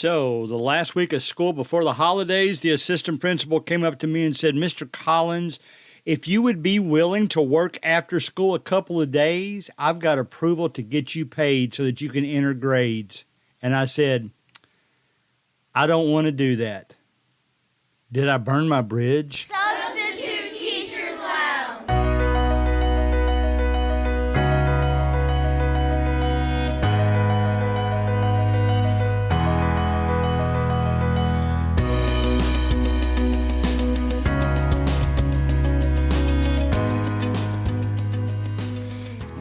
So, the last week of school before the holidays, the assistant principal came up to me and said, Mr. Collins, if you would be willing to work after school a couple of days, I've got approval to get you paid so that you can enter grades. And I said, I don't want to do that. Did I burn my bridge? Substitute Teachers Lounge.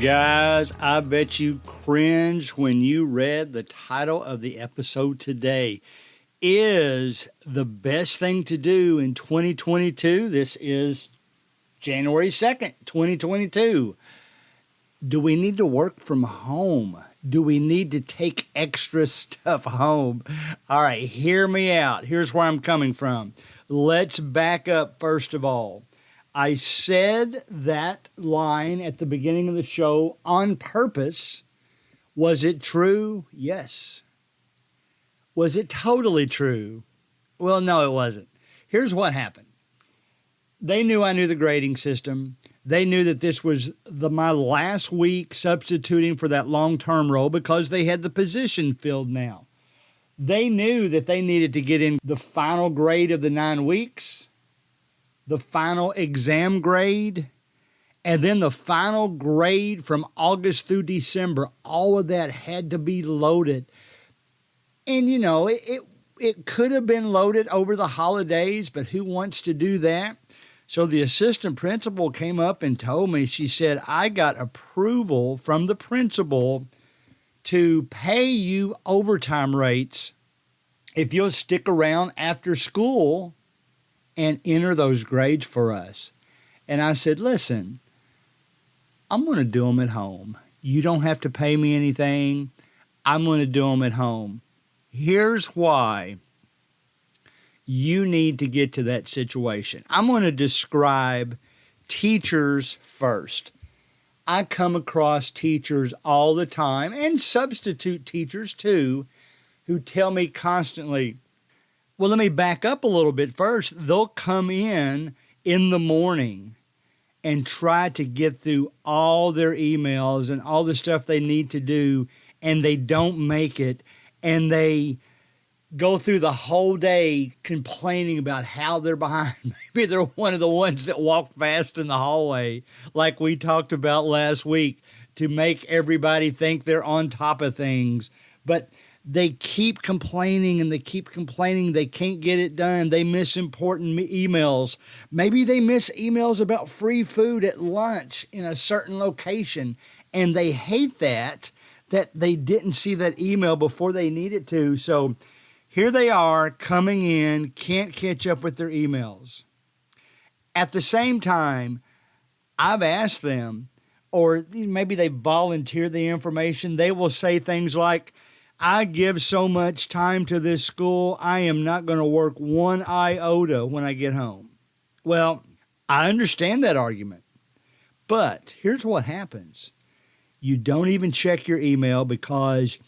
Guys, I bet you cringed when you read the title of the episode today. Is the best thing to do in 2022? This is January 2nd, 2022. Do we need to work from home? Do we need to take extra stuff home? All right, hear me out. Here's where I'm coming from. Let's back up first of all. I said that line at the beginning of the show on purpose. Was it true? Yes. Was it totally true? Well, no, it wasn't. Here's what happened. They knew I knew the grading system. They knew that this was my last week substituting for that long-term role because they had the position filled now. They knew that they needed to get in the final grade of the 9 weeks, the final exam grade, and then the final grade from August through December. All of that had to be loaded. And, you know, it could have been loaded over the holidays, but who wants to do that? So the assistant principal came up and told me, she said, I got approval from the principal to pay you overtime rates if you'll stick around after school and enter those grades for us. And I said, listen, I'm going to do them at home. You don't have to pay me anything. I'm going to do them at home. Here's why you need to get to that situation. I'm going to describe teachers first. I come across teachers all the time, and substitute teachers too, who tell me constantly, well, let me back up a little bit first. They'll come in the morning and try to get through all their emails and all the stuff they need to do, and they don't make it. And they go through the whole day complaining about how they're behind. Maybe they're one of the ones that walk fast in the hallway, like we talked about last week, to make everybody think they're on top of things. But they keep complaining and they keep complaining. They can't get it done. They miss important emails. Maybe they miss emails about free food at lunch in a certain location, and they hate that they didn't see that email before they needed to. So here they are coming in, can't catch up with their emails. At the same time, I've asked them, or maybe they volunteer the information. They will say things like, I give so much time to this school, I am not going to work one iota when I get home. Well, I understand that argument, but here's what happens. You don't even check your email because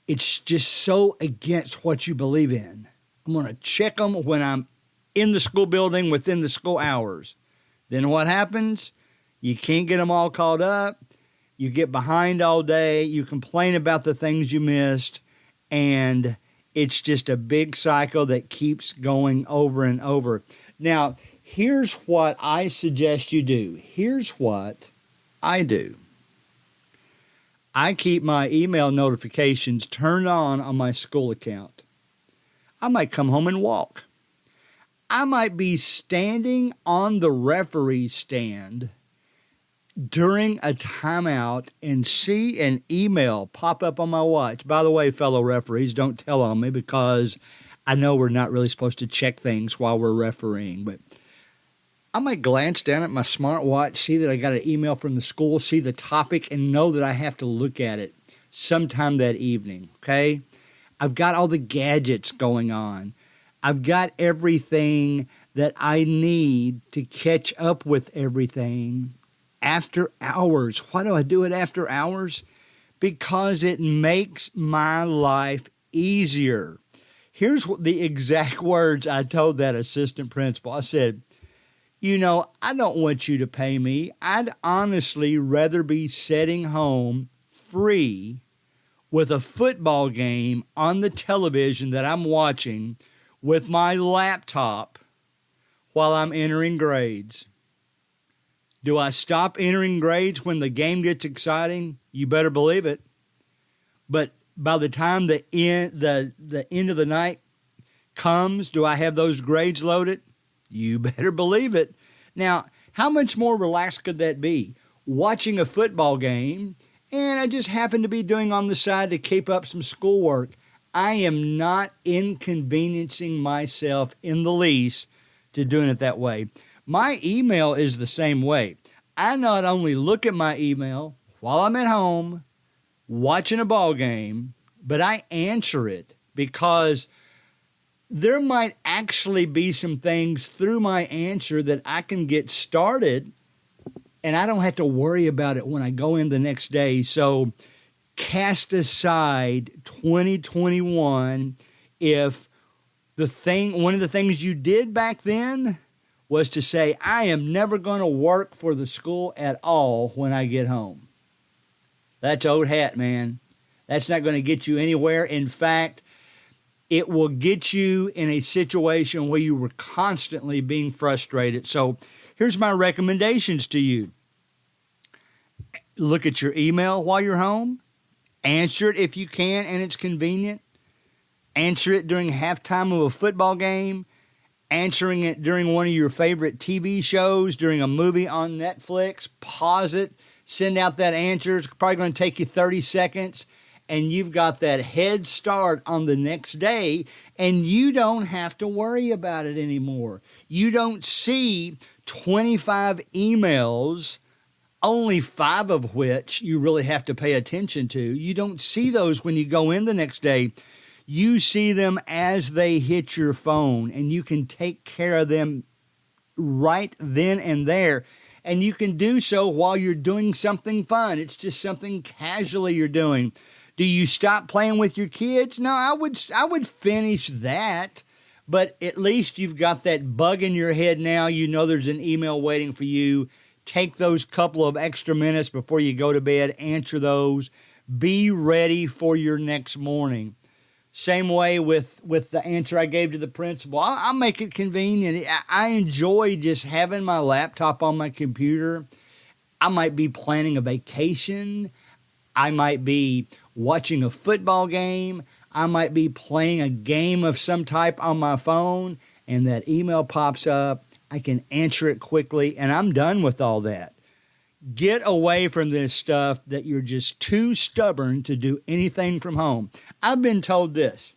it's just so against what you believe in. I'm going to check them when I'm in the school building within the school hours. Then what happens? You can't get them all caught up. You get behind all day. You complain about the things you missed. And it's just a big cycle that keeps going over and over. Now, here's what I suggest you do. Here's what I do. I keep my email notifications turned on my school account. I might come home and walk. I might be standing on the referee stand during a timeout and see an email pop up on my watch. By the way, fellow referees, don't tell on me because I know we're not really supposed to check things while we're refereeing, but I might glance down at my smartwatch, see that I got an email from the school, see the topic, and know that I have to look at it sometime that evening, okay? I've got all the gadgets going on. I've got everything that I need to catch up with everything after hours. Why do I do it after hours? Because it makes my life easier. Here's the exact words I told that assistant principal. I said, I don't want you to pay me. I'd honestly rather be sitting home free with a football game on the television that I'm watching with my laptop while I'm entering grades. Do I stop entering grades when the game gets exciting? You better believe it. But by the time the end of the night comes, do I have those grades loaded? You better believe it. Now, how much more relaxed could that be? Watching a football game, and I just happen to be doing on the side to keep up some schoolwork. I am not inconveniencing myself in the least to doing it that way. My email is the same way. I not only look at my email while I'm at home watching a ball game, but I answer it because there might actually be some things through my answer that I can get started and I don't have to worry about it when I go in the next day. So cast aside 2021 if one of the things you did back then was to say, I am never going to work for the school at all when I get home. That's old hat, man. That's not going to get you anywhere. In fact, it will get you in a situation where you were constantly being frustrated. So here's my recommendations to you. Look at your email while you're home. Answer it if you can and it's convenient. Answer it during halftime of a football game. Answering it during one of your favorite TV shows, during a movie on Netflix. Pause it. Send out that answer. It's probably going to take you 30 seconds. And you've got that head start on the next day, and you don't have to worry about it anymore. You don't see 25 emails, only 5 of which you really have to pay attention to. You don't see those when you go in the next day. You see them as they hit your phone, and you can take care of them right then and there. And you can do so while you're doing something fun. It's just something casually you're doing. Do you stop playing with your kids? No, I would finish that, but at least you've got that bug in your head now. You know there's an email waiting for you. Take those couple of extra minutes before you go to bed. Answer those. Be ready for your next morning. Same way with the answer I gave to the principal. I'll make it convenient. I enjoy just having my laptop on my computer. I might be planning a vacation. I might be watching a football game. I might be playing a game of some type on my phone, and that email pops up. I can answer it quickly, and I'm done with all that. Get away from this stuff that you're just too stubborn to do anything from home. I've been told this.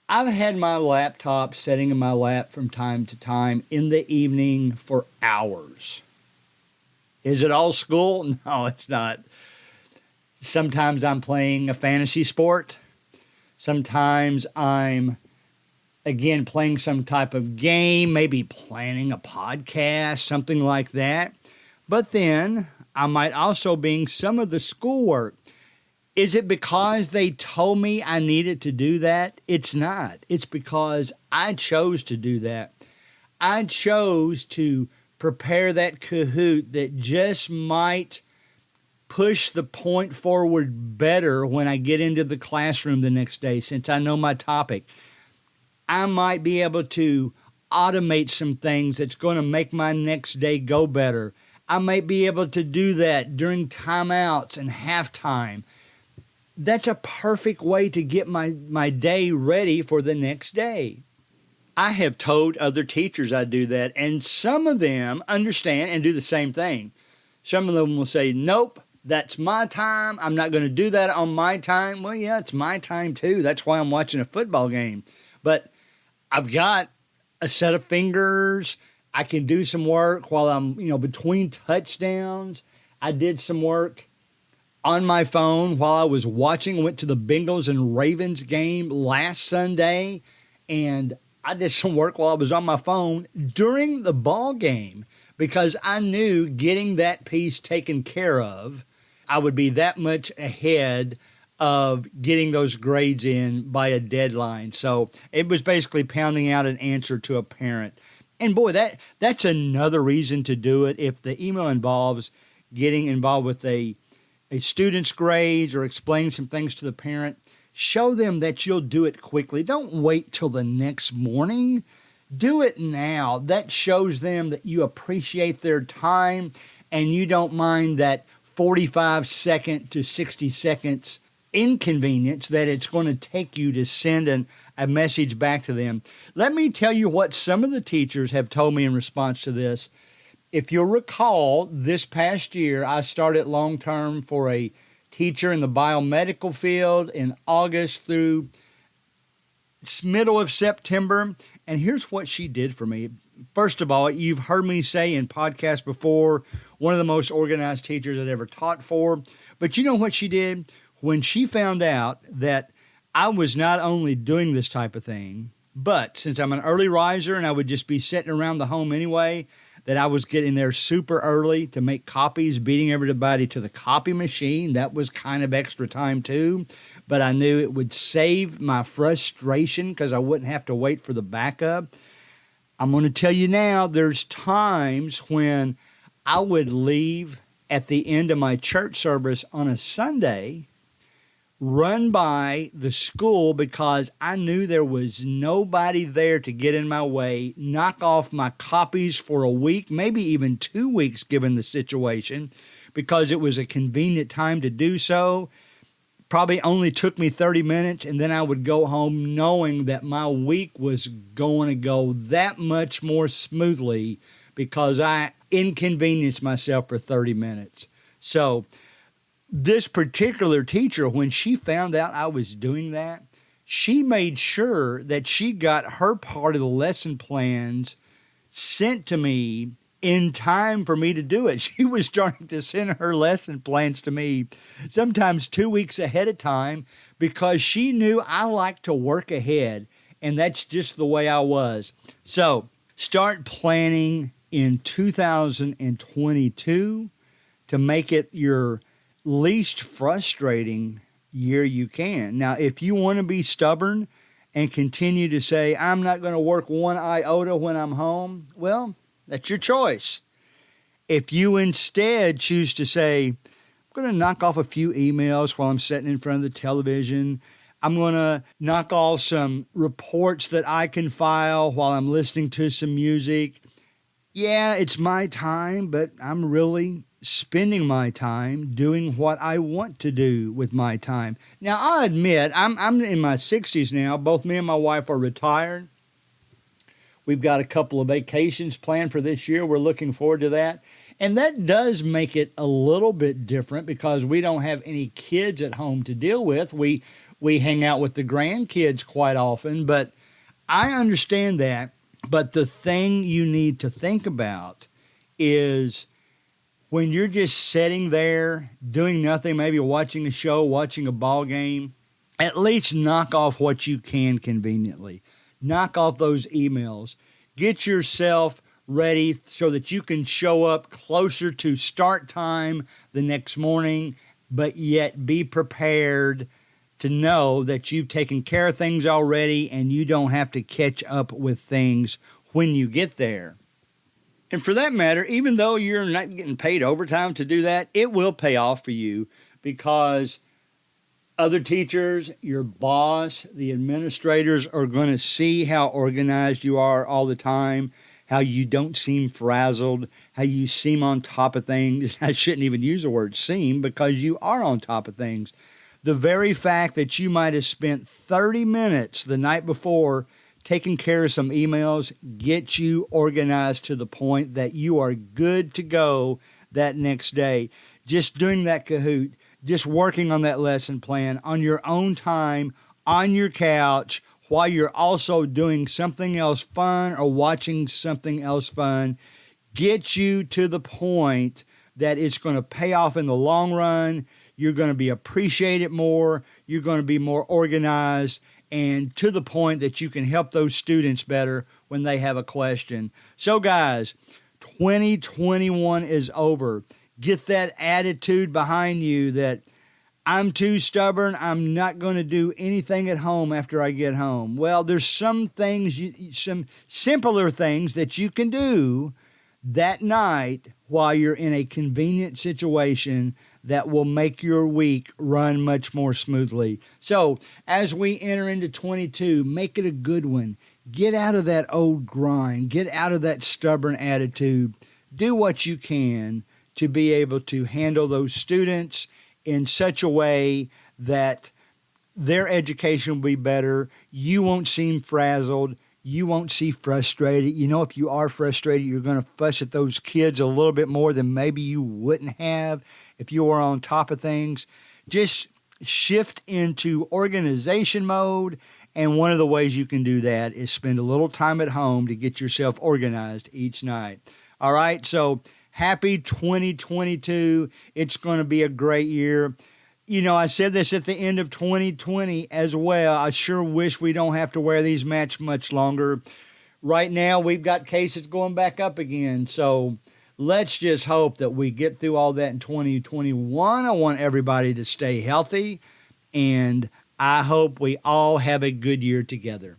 I've had my laptop sitting in my lap from time to time in the evening for hours. Is it all school? No, it's not. Sometimes I'm playing a fantasy sport. Sometimes I'm, again, playing some type of game, maybe planning a podcast, something like that. But then I might also be some of the schoolwork. Is it because they told me I needed to do that? It's not. It's because I chose to do that. I chose to prepare that Kahoot that just might push the point forward better when I get into the classroom the next day, since I know my topic. I might be able to automate some things that's going to make my next day go better. I might be able to do that during timeouts and halftime. That's a perfect way to get my day ready for the next day. I have told other teachers I do that, and some of them understand and do the same thing. Some of them will say, nope, that's my time. I'm not going to do that on my time. Well, yeah, it's my time too. That's why I'm watching a football game. But I've got a set of fingers. I can do some work while I'm, between touchdowns. I did some work on my phone while I was watching. Went to the Bengals and Ravens game last Sunday, and I did some work while I was on my phone during the ball game because I knew getting that piece taken care of, I would be that much ahead of getting those grades in by a deadline. So it was basically pounding out an answer to a parent. And boy, that's another reason to do it. If the email involves getting involved with a student's grades or explaining some things to the parent, show them that you'll do it quickly. Don't wait till the next morning. Do it now. That shows them that you appreciate their time and you don't mind that 45 second to 60 seconds inconvenience that it's going to take you to send a message back to them. Let me tell you what some of the teachers have told me in response to this. If you'll recall, this past year, I started long-term for a teacher in the biomedical field in August through middle of September. And here's what she did for me. First of all, you've heard me say in podcasts before, one of the most organized teachers I'd ever taught for. But you know what she did? When she found out that I was not only doing this type of thing, but since I'm an early riser and I would just be sitting around the home anyway, that I was getting there super early to make copies, beating everybody to the copy machine. That was kind of extra time too, but I knew it would save my frustration because I wouldn't have to wait for the backup. I'm going to tell you now, there's times when I would leave at the end of my church service on a Sunday, run by the school because I knew there was nobody there to get in my way, knock off my copies for a week, maybe even 2 weeks given the situation, because it was a convenient time to do so. Probably only took me 30 minutes, and then I would go home knowing that my week was going to go that much more smoothly because I inconvenienced myself for 30 minutes. So this particular teacher, when she found out I was doing that, she made sure that she got her part of the lesson plans sent to me in time for me to do it. She was starting to send her lesson plans to me sometimes 2 weeks ahead of time because she knew I like to work ahead, and that's just the way I was. So start planning in 2022 to make it your least frustrating year you can. Now, if you want to be stubborn and continue to say, I'm not going to work one iota when I'm home, well, that's your choice. If you instead choose to say, I'm going to knock off a few emails while I'm sitting in front of the television, I'm going to knock off some reports that I can file while I'm listening to some music. Yeah, it's my time, but I'm really spending my time doing what I want to do with my time. Now, I admit, I'm in my 60s now. Both me and my wife are retired. We've got a couple of vacations planned for this year. We're looking forward to that. And that does make it a little bit different because we don't have any kids at home to deal with. We hang out with the grandkids quite often, but I understand that. But the thing you need to think about is when you're just sitting there doing nothing, maybe watching a show, watching a ball game, at least knock off what you can conveniently. Knock off those emails. Get yourself ready so that you can show up closer to start time the next morning, but yet be prepared to know that you've taken care of things already and you don't have to catch up with things when you get there. And for that matter, even though you're not getting paid overtime to do that, it will pay off for you because other teachers, your boss, the administrators are going to see how organized you are all the time, how you don't seem frazzled, how you seem on top of things. I shouldn't even use the word seem because you are on top of things. The very fact that you might have spent 30 minutes the night before taking care of some emails gets you organized to the point that you are good to go that next day. Just doing that Kahoot, just working on that lesson plan on your own time, on your couch, while you're also doing something else fun or watching something else fun, gets you to the point that it's going to pay off in the long run. You're going to be appreciated more. You're going to be more organized and to the point that you can help those students better when they have a question. So guys, 2021 is over. Get that attitude behind you that I'm too stubborn. I'm not going to do anything at home after I get home. Well, there's some things, some simpler things that you can do that night while you're in a convenient situation that will make your week run much more smoothly. So as we enter into 22, make it a good one. Get out of that old grind. Get out of that stubborn attitude. Do what you can to be able to handle those students in such a way that their education will be better. You won't seem frazzled. You won't seem frustrated. You know, if you are frustrated, you're going to fuss at those kids a little bit more than maybe you wouldn't have if you were on top of things. Just shift into organization mode. And one of the ways you can do that is spend a little time at home to get yourself organized each night. All right, so happy 2022. It's going to be a great year. You know, I said this at the end of 2020 as well. I sure wish we don't have to wear these masks much longer. Right now, we've got cases going back up again. So let's just hope that we get through all that in 2021. I want everybody to stay healthy, and I hope we all have a good year together.